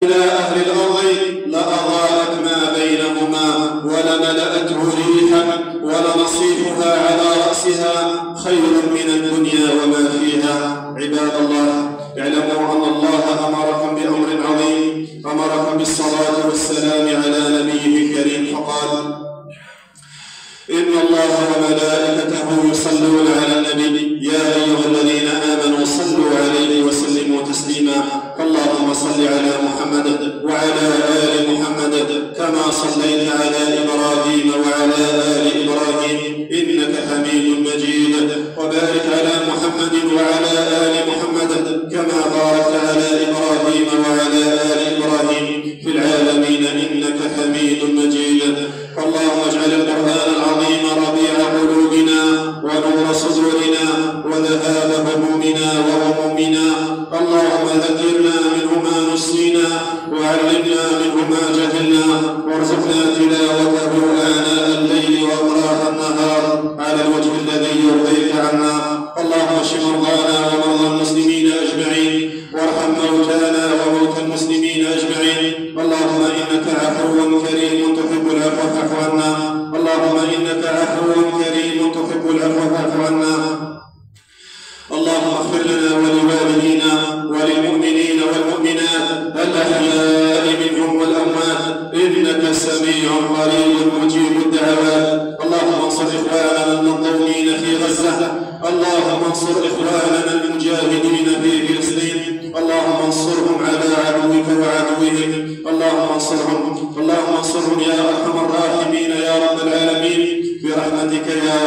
إلى أهل الأرض لأضاءت ما بينهما ولملأته ريحا ولنصيفها على رأسها خير من الدنيا وما فيها. عباد الله، اعلموا أن الله أمركم بأمر عظيم، أمركم بالصلاة والسلام على نبيه الكريم، فقال: إن الله وملائكته يصلون على النبي يا أيها الذين آمنوا صلوا عليه وسلموا تسليما. اللهم صل على محمد وعلى آل محمد كما صليت على إبراهيم وعلى آل إبراهيم إنك حميد مجيد، وبارك على محمد وعلى آل محمد كما باركت على إبراهيم وعلى آل إبراهيم في العالمين إنك حميد مجيد. اللهم اجعل القرآن العظيم ربيع قلوبنا ونور صدورنا وذهاب همومنا وغمومنا. اللهم ذكرنا منه ما نسينا وعلمنا منه ما جهلنا، وارزقنا تلاوته آناء الليل وأطراف النهار على الوجه الذي يرضيك عنا. اللهم اشف مرضانا ومرضى المسلمين أجمعين، وارحم موتانا وموتى المسلمين أجمعين. اللهم إنك عفو كريم تحب العفو فاعف عنا. اللهم إنك عفو كريم تحب العفو فاعف عنا. اللهم اغفر لنا ولوالدينا وللمؤمنين والمؤمنات الأحياء منهم والأموات إنك سميع قريب مجيب الدعوات. اللهم انصر إخواننا المظلومين في غزة، اللهم انصر إخواننا المجاهدين في فلسطين، اللهم انصرهم على عدوك وعدوهم، اللهم انصرهم يا أرحم الراحمين يا رب العالمين برحمتك يا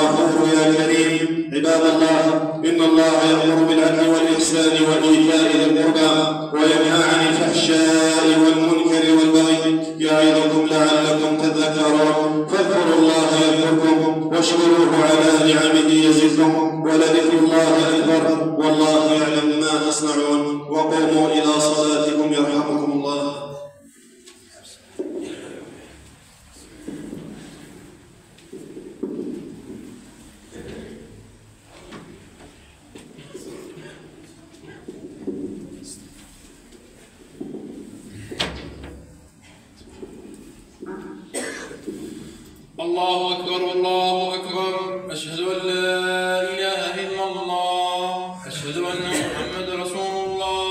غفور يا كريم. عباد الله، إن الله يأمر بالعدل والإحسان وإيتاء ذي القربى وينهى عن الفحشاء والمنكر والبغي يعظكم لعلكم تذكرون. فاذكروا الله يذكركم واشكروه على نعمه يزدكم ولذكر الله أكبر والله يعلم ما تصنعون. وقوموا إلى صلاتكم يرحمكم الله. الله أكبر الله أكبر، أشهد أن لا إله إلا الله، أشهد أن محمد رسول الله.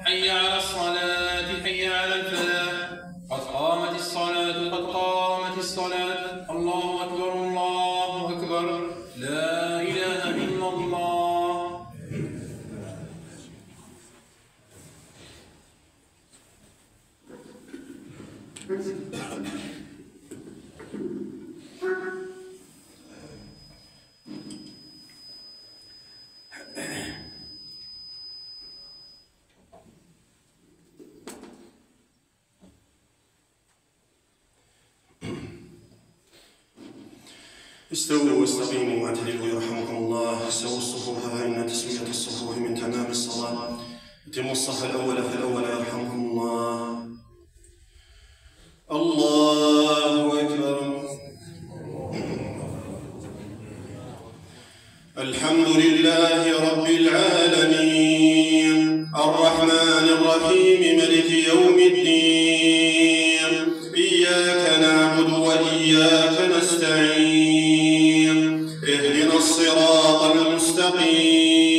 حي على الصلاة حي على الفلاح، قد قامت الصلاة قد قامت الصلاة. الله أكبر الله أكبر، لا إله إلا الله. استووا واستقيموا واعتدلوا يرحمكم الله. استووا الصفوف فإن تسوية الصفوف من تمام الصلاة. اتموا الصف الأول فالأول يرحمكم الله. الله أكبر. الحمد لله رب العالمين الرحمن الرحيم ملك يوم الدين. إياك نعبد وإياك نستعين. اهدنا الصراط المستقيم،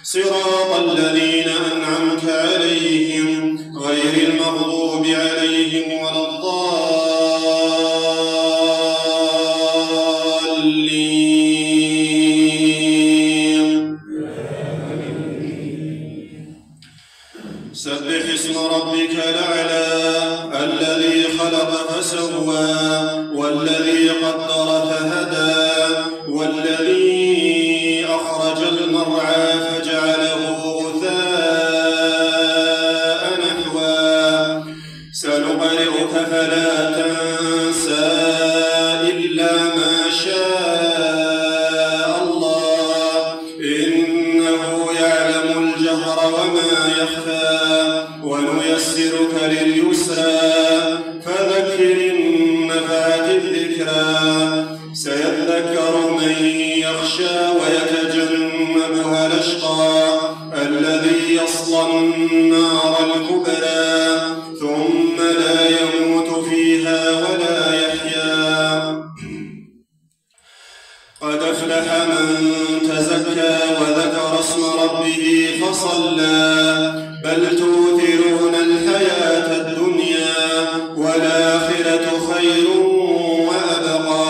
صراط الذين أنعمت عليهم غير المغضوب عليهم ولا الضالين. سبح اسم ربك الأعلى الذي خلق فسوى والذي قدر فهدى والذي أخرج المرعى فجعله غثاء نحوا. سنقرئك فلا تنسى إلا ما شاء الله إنه يعلم الجهر وما يخفى. ونيسرك لليسرى فذكر إن نفعت الذكرى. سيذكر من يخشى ويتجنبها الأشقى الذي يصلى النار الكبرى ثم لا يموت فيها ولا يحيا. قد أفلح من تزكى وذكر اسم ربه فصلى بل تؤثرون الحياة الدنيا والآخرة خير وأبقى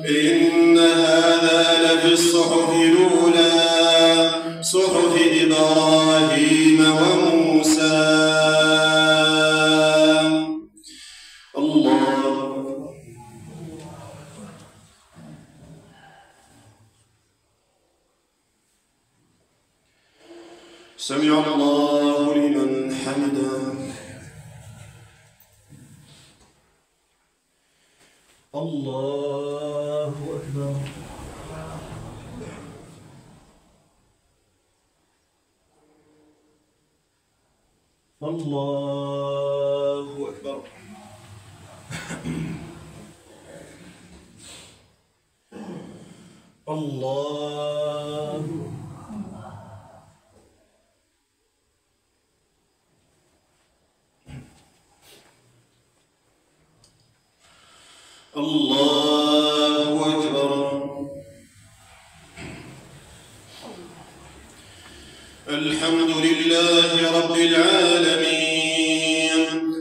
إن هذا لفي الصحف الأولى صحف إبراهيم وموسى. الله سمع الله لمن حمده. الله أكبر. الله أكبر. الله الله أكبر. الحمد لله رب العالمين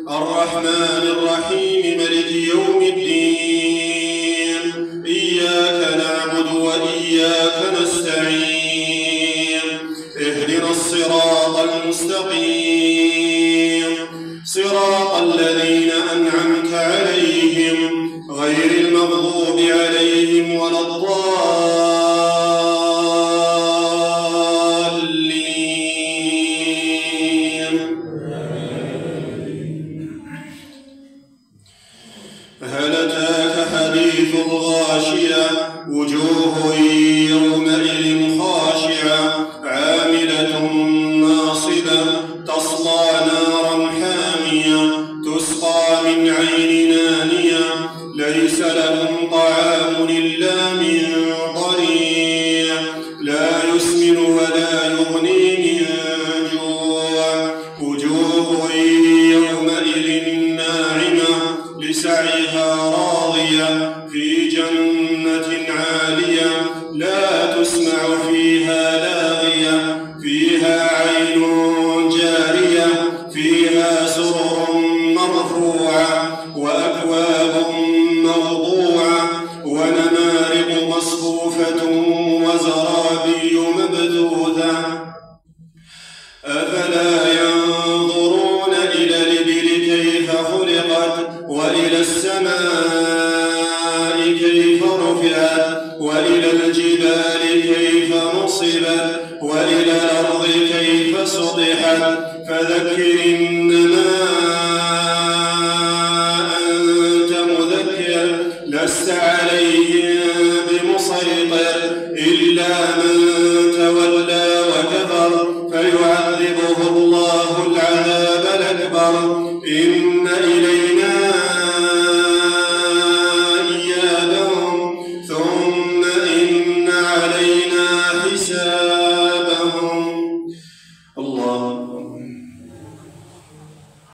الرحمن الرحيم ملك يوم الدين إياك نعبد وإياك نستعين اهدنا الصراط المستقيم صراط الذين أنعمت عليهم غير المغضوب عليهم ولا الضالين. هل أتاك حديث الغاشية وجوه يومئذ خاشعة عاملة ناصبة تصلى نارا حامية تسقى من عين نانية ليس لهم طعام إلا من ضريع لا يسمن ولا يغني من جوع وجوه يومئذ ناعمة لسعيها راضية في جنة عالية لا تسمع فيها لاغية فيها عين جارية فيها سرر مرفوعة وأكواب موضوعة ونمارق مصفوفة وزرابي مبثوثة. أفلا ينظرون إلى الإبل كيف خلقت وإلى السماء كيف رفعت وإلى الجبال كيف نصبت وإلى الأرض كيف سطحت فذكر إنما أنت مذكر لست عليهم بمسيطر إلا من تولى